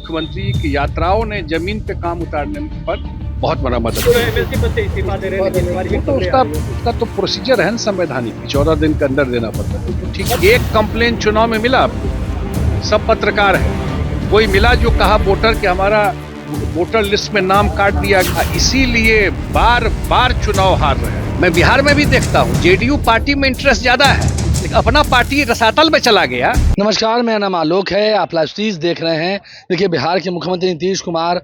मुख्यमंत्री की यात्राओं ने जमीन पे काम उतारने पर बहुत बड़ा मदद किया। तो उसका तो प्रोसीजर है ना संवैधानिक, 14 दिन के अंदर देना पड़ता है। तो ठीक, एक कंप्लेन चुनाव में मिला आपको, सब पत्रकार है, कोई मिला जो कहा वोटर कि हमारा वोटर लिस्ट में नाम काट दिया गया, इसीलिए बार बार चुनाव हार रहे हैं। मैं बिहार में भी देखता हूँ, जेडीयू पार्टी में इंटरेस्ट ज्यादा है, लेकिन अपना पार्टी रसातल में चला गया। नमस्कार, मेरा नाम आलोक है, आप लाइव सीरीज देख रहे हैं। देखिए, बिहार के मुख्यमंत्री नीतीश कुमार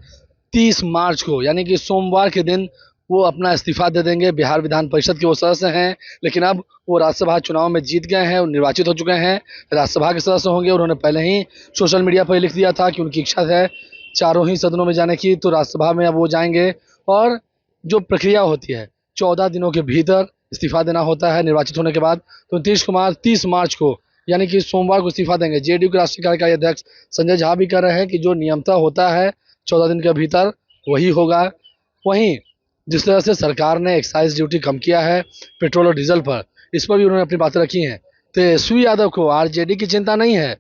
30 मार्च को यानी कि सोमवार के दिन वो अपना इस्तीफा दे देंगे। बिहार विधान परिषद के वो सदस्य हैं, लेकिन अब वो राज्यसभा चुनाव में जीत गए हैं और निर्वाचित हो चुके हैं, राज्यसभा के सदस्य होंगे। उन्होंने पहले ही सोशल मीडिया पर लिख दिया था कि उनकी इच्छा है चारों ही सदनों में जाने की, तो राज्यसभा में अब वो जाएंगे। और जो प्रक्रिया होती है, 14 दिनों के भीतर इस्तीफा देना होता है निर्वाचित होने के बाद। तो नीतीश कुमार 30 मार्च को यानी कि सोमवार को इस्तीफा देंगे। जेडीयू के राष्ट्रीय कार्यकारी अध्यक्ष संजय झा भी कह रहे हैं कि जो नियमतः होता है 14 दिन के भीतर वही होगा। वहीं जिस तरह से सरकार ने एक्साइज ड्यूटी कम किया है पेट्रोल और डीजल पर, इस पर भी उन्होंने अपनी बातें रखी हैं। तेजस्वी यादव को आरजेडी की चिंता नहीं है,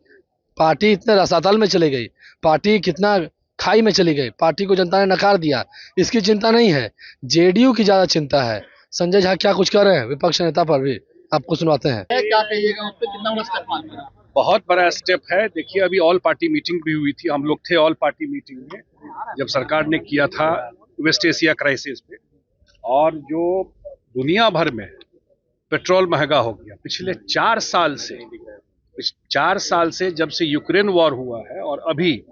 पार्टी इतने रसातल में चली गई, पार्टी कितना खाई में चली गई, पार्टी को जनता ने नकार दिया, इसकी चिंता नहीं है। जेडीयू की ज्यादा चिंता है। संजय झा क्या कुछ कर रहे हैं विपक्ष नेता पर भी आपको सुनाते हैं। क्या कहिएगा उस पर, कितना बड़ा स्टेप मान रहा है? बहुत बड़ा स्टेप है। देखिए, अभी ऑल पार्टी मीटिंग भी हुई थी, हम लोग थे ऑल पार्टी मीटिंग में जब सरकार ने किया था वेस्ट एशिया क्राइसिस पे। और जो दुनिया भर में पेट्रोल महंगा हो गया पिछले 4 साल से जब से यूक्रेन वॉर हुआ है, और अभी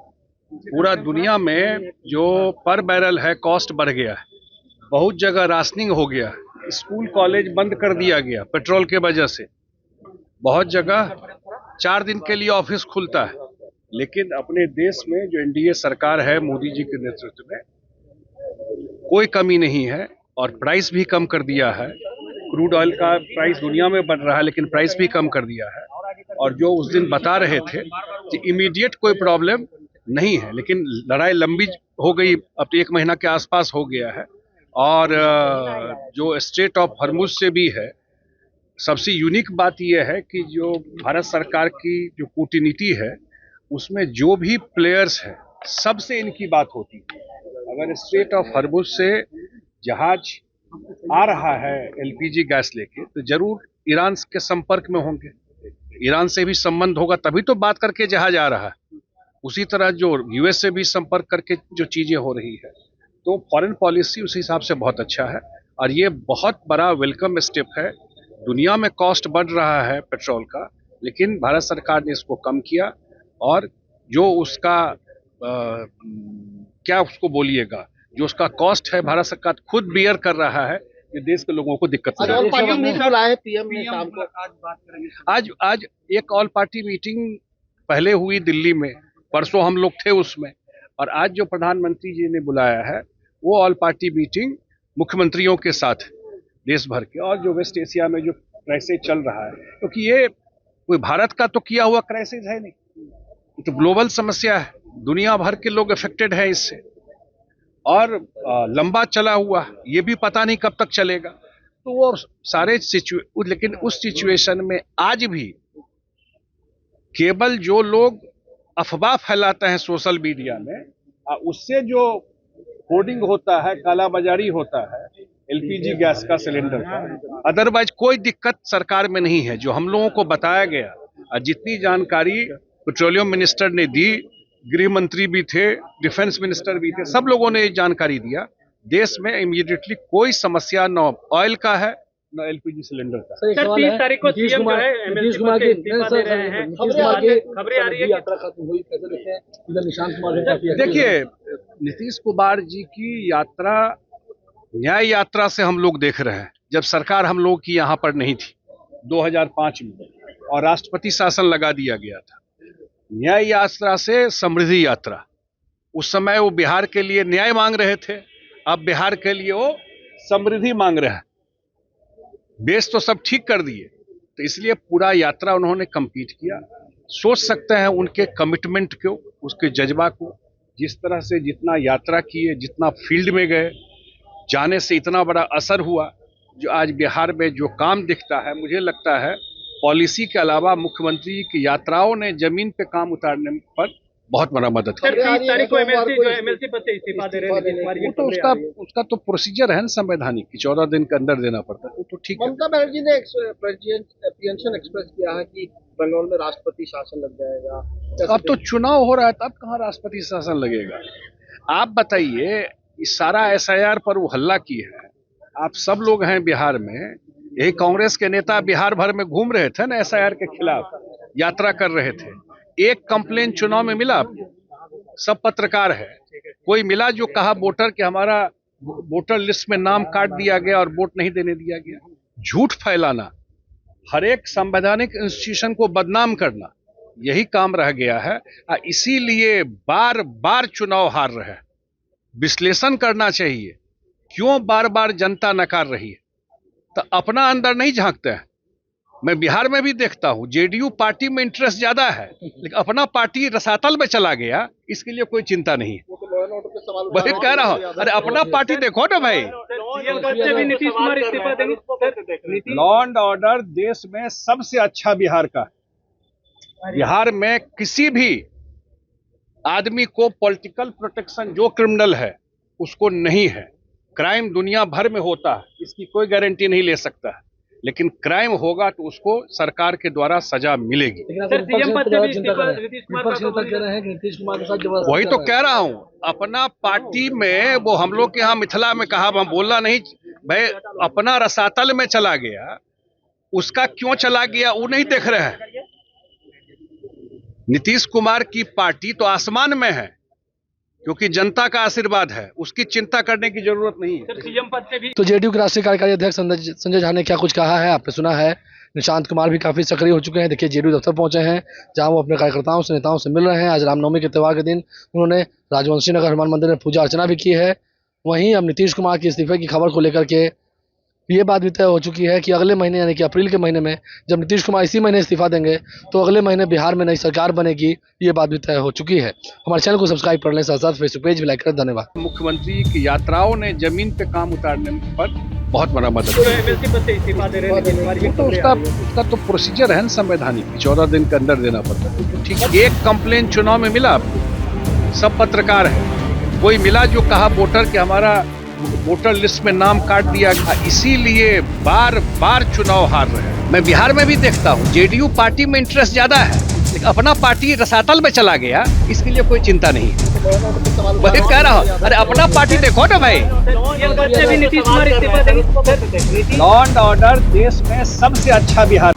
पूरा दुनिया में जो पर बैरल है कॉस्ट बढ़ गया है। बहुत जगह राशनिंग हो गया, स्कूल कॉलेज बंद कर दिया गया पेट्रोल के वजह से। बहुत जगह 4 दिन के लिए ऑफिस खुलता है, लेकिन अपने देश में जो एनडीए सरकार है मोदी जी के नेतृत्व में, कोई कमी नहीं है और प्राइस भी कम कर दिया है। क्रूड ऑयल का प्राइस दुनिया में बढ़ रहा है, लेकिन प्राइस भी कम कर दिया है। और जो उस दिन बता रहे थे कि इमीडिएट कोई प्रॉब्लम नहीं है, लेकिन लड़ाई लंबी हो गई, अब तो 1 महीना के आसपास हो गया है। और जो स्ट्रेट ऑफ हॉर्मुज से भी है, सबसे यूनिक बात यह है कि जो भारत सरकार की जो कूटनीति है उसमें जो भी प्लेयर्स हैं सबसे इनकी बात होती है। अगर स्ट्रेट ऑफ हॉर्मुज से जहाज आ रहा है एलपीजी गैस लेके, तो जरूर ईरान के संपर्क में होंगे, ईरान से भी संबंध होगा, तभी तो बात करके जहाज आ रहा है। उसी तरह जो यूएस से भी संपर्क करके जो चीजें हो रही है, तो फॉरेन पॉलिसी उस हिसाब से बहुत अच्छा है। और ये बहुत बड़ा वेलकम स्टेप है। दुनिया में कॉस्ट बढ़ रहा है पेट्रोल का, लेकिन भारत सरकार ने इसको कम किया। और जो उसका क्या उसको बोलिएगा, जो उसका कॉस्ट है भारत सरकार खुद बियर कर रहा है, ये देश के लोगों को दिक्कत नहीं है। पीएम ने शाम को आज बात करेंगे। आज एक ऑल पार्टी मीटिंग पहले हुई दिल्ली में, परसों हम लोग थे उसमें, और आज जो प्रधानमंत्री जी ने बुलाया है वो ऑल पार्टी मीटिंग मुख्यमंत्रियों के साथ देश भर के। और जो वेस्ट एशिया में जो क्राइसिस चल रहा है, क्योंकि ये कोई भारत का तो किया हुआ क्राइसिस है नहीं, ये तो ग्लोबल समस्या है, दुनिया भर के लोग अफेक्टेड हैं इससे, और लंबा चला हुआ, ये भी पता नहीं कब तक चलेगा। तो वो सारे लेकिन उस सिचुएशन में आज भी केवल जो लोग अफवाह फैलाते हैं सोशल मीडिया में, उससे जो होर्डिंग होता है, कालाबाजारी होता है एलपीजी गैस का सिलेंडर का, अदरवाइज कोई दिक्कत सरकार में नहीं है। जो हम लोगों को बताया गया और जितनी जानकारी पेट्रोलियम मिनिस्टर ने दी, गृह मंत्री भी थे, डिफेंस मिनिस्टर भी थे, सब लोगों ने जानकारी दिया। देश में इमीडिएटली कोई समस्या न ऑयल का है न एलपीजी सिलेंडर का। सर, 30 तारीख को सीएम जो है नीतीश कुमार के इस्तीफा दे रहे हैं, खबरें आ रही है यात्रा खत्म हुई, कैसे देखते हैं? इधर निशांत कुमार देखिए, नीतीश कुमार जी की यात्रा न्याय यात्रा से हम लोग देख रहे हैं। जब सरकार हम लोग की यहाँ पर नहीं थी 2005 में, और राष्ट्रपति शासन लगा दिया गया था, न्याय यात्रा से समृद्धि यात्रा। उस समय वो बिहार के लिए न्याय मांग रहे थे, अब बिहार के लिए वो समृद्धि मांग रहे हैं। बेस तो सब ठीक कर दिए, तो इसलिए पूरा यात्रा उन्होंने कंप्लीट किया। सोच सकते हैं उनके कमिटमेंट को, उसके जज्बा को, जिस तरह से जितना यात्रा किए, जितना फील्ड में गए, जाने से इतना बड़ा असर हुआ। जो आज बिहार में जो काम दिखता है, मुझे लगता है पॉलिसी के अलावा मुख्यमंत्री की यात्राओं ने जमीन पे काम उतारने पर बहुत बड़ा मदद किया। सर 30 तारीख को एमएलसी पद से इस्तीफा दे रहे हैं नीतीश कुमार, ये वो तो उसका तो प्रोसीजर है ना संवैधानिक कि 14 दिन के अंदर देना पड़ता है, वो तो ठीक है। ममता बनर्जी ने अप्रीहेंशन एक्सप्रेस किया है कि बंगाल में राष्ट्रपति शासन लग जाएगा। अब तो चुनाव हो रहा है, तब कहाँ राष्ट्रपति शासन लगेगा? आप बताइए, इस सारा एसआईआर पर वो हल्ला की है, आप सब लोग हैं बिहार में, यही कांग्रेस के नेता बिहार भर में घूम रहे थे ना, एसआईआर के खिलाफ यात्रा कर रहे थे। एक कंप्लेन चुनाव में मिला आपको? सब पत्रकार है, कोई मिला जो कहा वोटर कि हमारा वोटर लिस्ट में नाम काट दिया गया और वोट नहीं देने दिया गया? झूठ फैलाना, हर एक संवैधानिक इंस्टीट्यूशन को बदनाम करना, यही काम रह गया है। इसीलिए बार बार चुनाव हार रहे हैं। विश्लेषण करना चाहिए, क्यों बार बार जनता नकार रही है? तो अपना अंदर नहीं झांकते हैं। मैं बिहार में भी देखता हूं, जेडीयू पार्टी में इंटरेस्ट ज्यादा है, लेकिन अपना पार्टी रसातल में चला गया, इसके लिए कोई चिंता नहीं है। वही कह रहा हूं, अरे अपना पार्टी देखो ना भाई। नीतीश कुमार इस्तीफा देंगे। लॉ एंड ऑर्डर देश में सबसे अच्छा बिहार का। बिहार में किसी भी आदमी को पॉलिटिकल प्रोटेक्शन, जो क्रिमिनल है उसको नहीं है। क्राइम दुनिया भर में होता है, इसकी कोई गारंटी नहीं ले सकता है, लेकिन क्राइम होगा तो उसको सरकार के द्वारा सजा मिलेगी। वही तो कह रहा हूं, अपना पार्टी में वो हम लोग के यहाँ मिथिला में कहा, हम बोलना नहीं भाई, अपना रसातल में चला गया, उसका क्यों चला गया वो नहीं देख रहे हैं। नीतीश कुमार की पार्टी तो आसमान में है, क्योंकि जनता का आशीर्वाद है, उसकी चिंता करने की जरूरत नहीं है। सीएम पद से भी तो जेडीयू के राष्ट्रीय कार्यकारी अध्यक्ष संजय झा ने क्या कुछ कहा है आपने सुना है। निशांत कुमार भी काफी सक्रिय हो चुके हैं। देखिए जेडीयू दफ्तर पहुंचे हैं, जहां वो अपने कार्यकर्ताओं से, नेताओं से मिल रहे हैं। आज रामनवमी के त्योहार के दिन उन्होंने राजवंशी नगर हनुमान मंदिर में पूजा अर्चना भी की है। वहीं अब नीतीश कुमार के इस्तीफे की खबर को लेकर के ये बात भी तय हो चुकी है कि अगले महीने यानी कि अप्रैल के महीने में जब नीतीश कुमार इसी महीने इस्तीफा देंगे तो अगले महीने बिहार में नई सरकार बनेगी, ये बात भी तय हो चुकी है। हमारे चैनल को सब्सक्राइब कर लें, साथ साथ फेसबुक पेज भी लाइक करें। धन्यवाद। मुख्यमंत्री की यात्राओं ने जमीन पे काम उतारने पर बहुत बड़ा मदद किया। एमएलसी पद से इस्तीफा दे रहे हैं नीतीश कुमार, ये तो उसका तो प्रोसीजर है ना संवैधानिक कि 14 दिन के अंदर देना पड़ता है, तो ठीक है। एक कंप्लेन चुनाव में मिला आपको? सब पत्रकार है, कोई मिला जो कहा वोटर कि हमारा वोटर लिस्ट में नाम काट दिया गया, इसीलिए बार बार चुनाव हार रहे हैं। मैं बिहार में भी देखता हूं, जेडीयू पार्टी में इंटरेस्ट ज्यादा है, लेकिन अपना पार्टी रसातल में चला गया, इसके लिए कोई चिंता नहीं है। वही कह रहा हूं, अरे अपना पार्टी देखो ना भाई। नीतीश कुमार इस्तीफा देंगे। लॉ एंड ऑर्डर देश में सबसे अच्छा बिहार।